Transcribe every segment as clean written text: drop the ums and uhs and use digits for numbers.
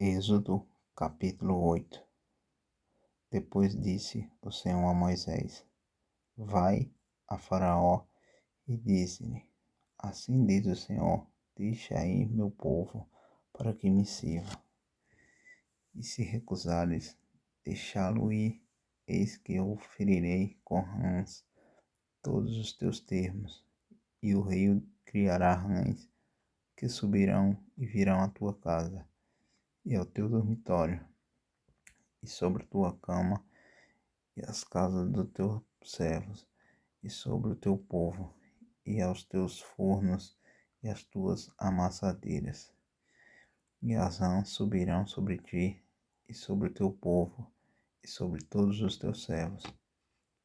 Êxodo capítulo 8. Depois disse o Senhor a Moisés: Vai a Faraó e dize-lhe: Assim diz o Senhor: Deixa ir meu povo para que me sirva. E se recusares deixá-lo ir, eis que eu ferirei com rãs todos os teus termos, e o rio criará rãs que subirão e virão à tua casa e ao teu dormitório, e sobre tua cama, e as casas dos teus servos, e sobre o teu povo, e aos teus fornos, e as tuas amassadeiras. E as rãs subirão sobre ti, e sobre o teu povo, e sobre todos os teus servos.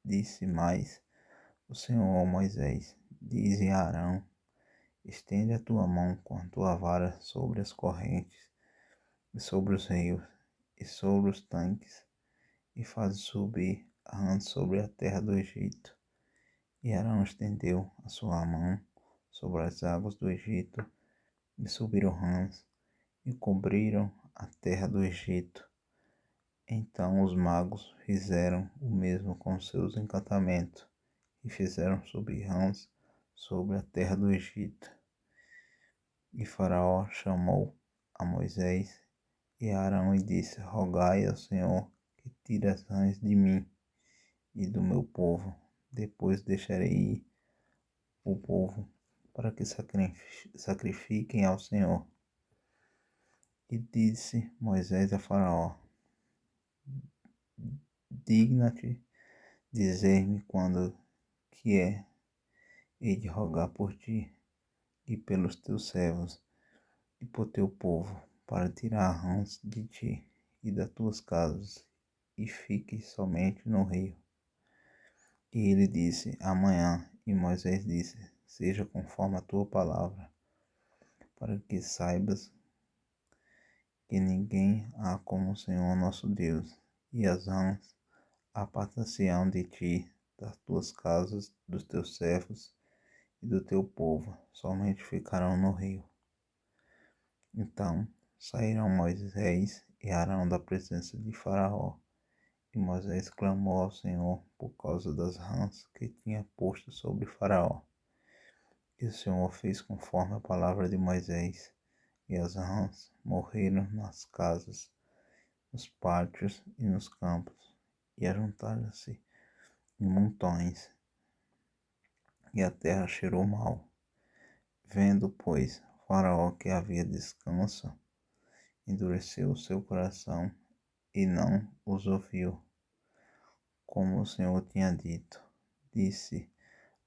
Disse mais o Senhor a Moisés: Dize a Arão: Estende a tua mão com a tua vara sobre as correntes, e sobre os rios, e sobre os tanques, e faz subir rãs sobre a terra do Egito. E Arão estendeu a sua mão sobre as águas do Egito, e subiram rãs, e cobriram a terra do Egito. Então os magos fizeram o mesmo com seus encantamentos, e fizeram subir rãs sobre a terra do Egito. E Faraó chamou a Moisés e a Arão e disse: Rogai ao Senhor que tire as rãs de mim e do meu povo. Depois deixarei ir o povo para que sacrifiquem ao Senhor. E disse Moisés a Faraó: Digna-te dizer-me quando que hei de rogar por ti e pelos teus servos e por teu povo, para tirar rãs de ti e das tuas casas, e fique somente no rio. E ele disse: Amanhã. E Moisés disse: Seja conforme a tua palavra, para que saibas que ninguém há como o Senhor nosso Deus. E as rãs apartar-se-ão de ti, das tuas casas, dos teus servos e do teu povo, somente ficarão no rio. Então saíram Moisés e Arão da presença de Faraó, e Moisés clamou ao Senhor por causa das rãs que tinha posto sobre Faraó. E o Senhor fez conforme a palavra de Moisés, e as rãs morreram nas casas, nos pátios e nos campos, e ajuntaram-se em montões, e a terra cheirou mal. Vendo, pois, Faraó que havia descanso, endureceu o seu coração e não os ouviu, como o Senhor tinha dito. Disse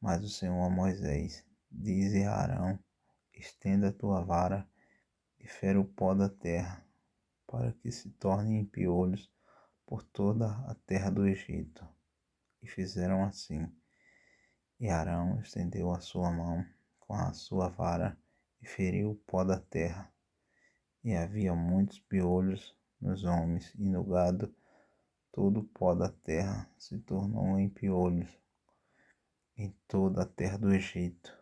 mais o Senhor a Moisés: Dize a Arão: Estenda a tua vara e fere o pó da terra, para que se tornem em piolhos por toda a terra do Egito. E fizeram assim. E Arão estendeu a sua mão com a sua vara e feriu o pó da terra. E havia muitos piolhos nos homens e no gado. Todo o pó da terra se tornou em piolhos em toda a terra do Egito.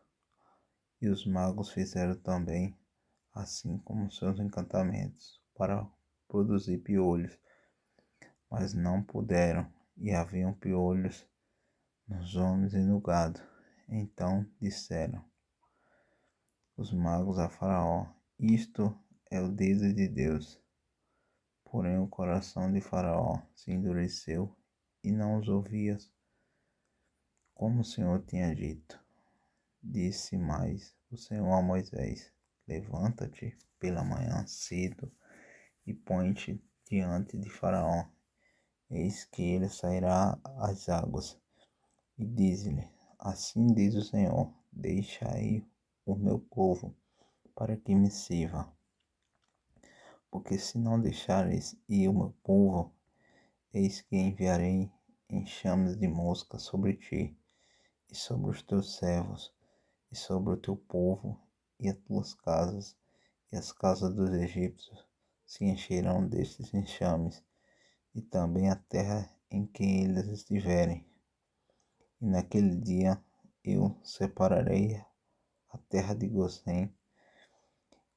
E os magos fizeram também assim como seus encantamentos, para produzir piolhos, mas não puderam, e haviam piolhos nos homens e no gado. Então disseram os magos a Faraó: Isto é o dedo de Deus. Porém o coração de Faraó se endureceu e não os ouvia, como o Senhor tinha dito. Disse mais o Senhor a Moisés: Levanta-te pela manhã cedo e põe-te diante de Faraó. Eis que ele sairá às águas. E diz-lhe: Assim diz o Senhor: Deixa aí o meu povo, para que me sirva. Porque se não deixares ir o meu povo, eis que enviarei enxames de mosca sobre ti, e sobre os teus servos, e sobre o teu povo, e as tuas casas, e as casas dos egípcios se encherão destes enxames, e também a terra em que eles estiverem. E naquele dia eu separarei a terra de Gozém,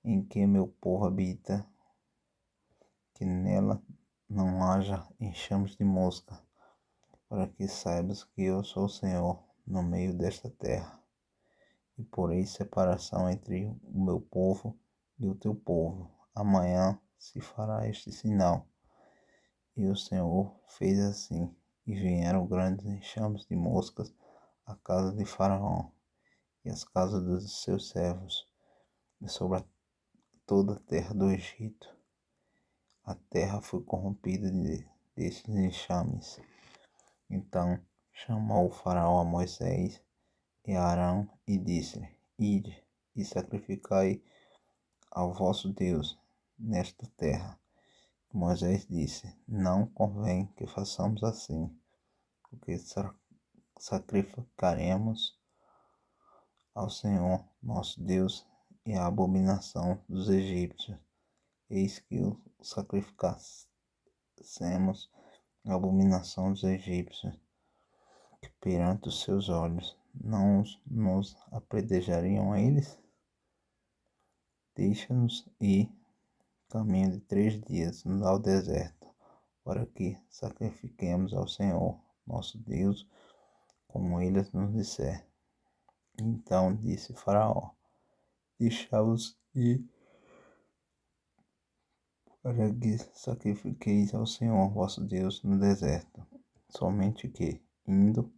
em que meu povo habita, que nela não haja enxames de mosca, para que saibas que eu sou o Senhor no meio desta terra. E porei separação entre o meu povo e o teu povo. Amanhã se fará este sinal. E o Senhor fez assim, e vieram grandes enxames de moscas à casa de Faraó e às casas dos seus servos, e sobre toda a terra do Egito. A terra foi corrompida destes enxames. Então chamou o Faraó a Moisés e a Arão e disse-lhe: Ide e sacrificai ao vosso Deus nesta terra. Moisés disse: Não convém que façamos assim, porque sacrificaremos ao Senhor nosso Deus e a abominação dos egípcios. Eis que o sacrificássemos a abominação dos egípcios, que perante os seus olhos não nos apredejariam a eles? Deixa-nos ir caminho de 3 dias ao deserto, para que sacrifiquemos ao Senhor nosso Deus, como ele nos disser. Então disse Faraó: Deixai-vos ir, para que sacrifiqueis ao Senhor vosso Deus no deserto. Somente que, indo,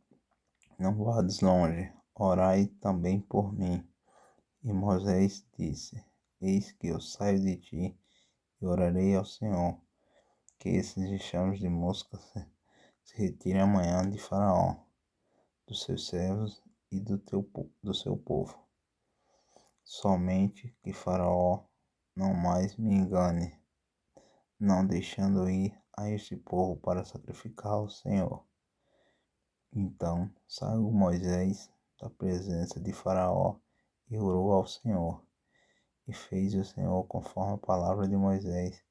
não vades longe, orai também por mim. E Moisés disse: Eis que eu saio de ti, e orarei ao Senhor, que esses enxames de moscas se retirem amanhã de Faraó, dos seus servos e do seu povo. Somente que Faraó não mais me engane, não deixando ir a este povo para sacrificar ao Senhor. Então saiu Moisés da presença de Faraó e orou ao Senhor. E fez o Senhor conforme a palavra de Moisés,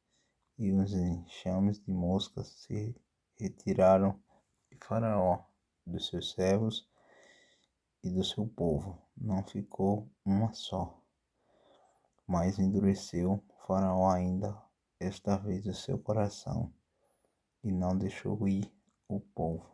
e os enxames de moscas se retiraram de Faraó, dos seus servos e do seu povo. Não ficou uma só. Mas endureceu Faraó ainda esta vez o seu coração, e não deixou ir o povo.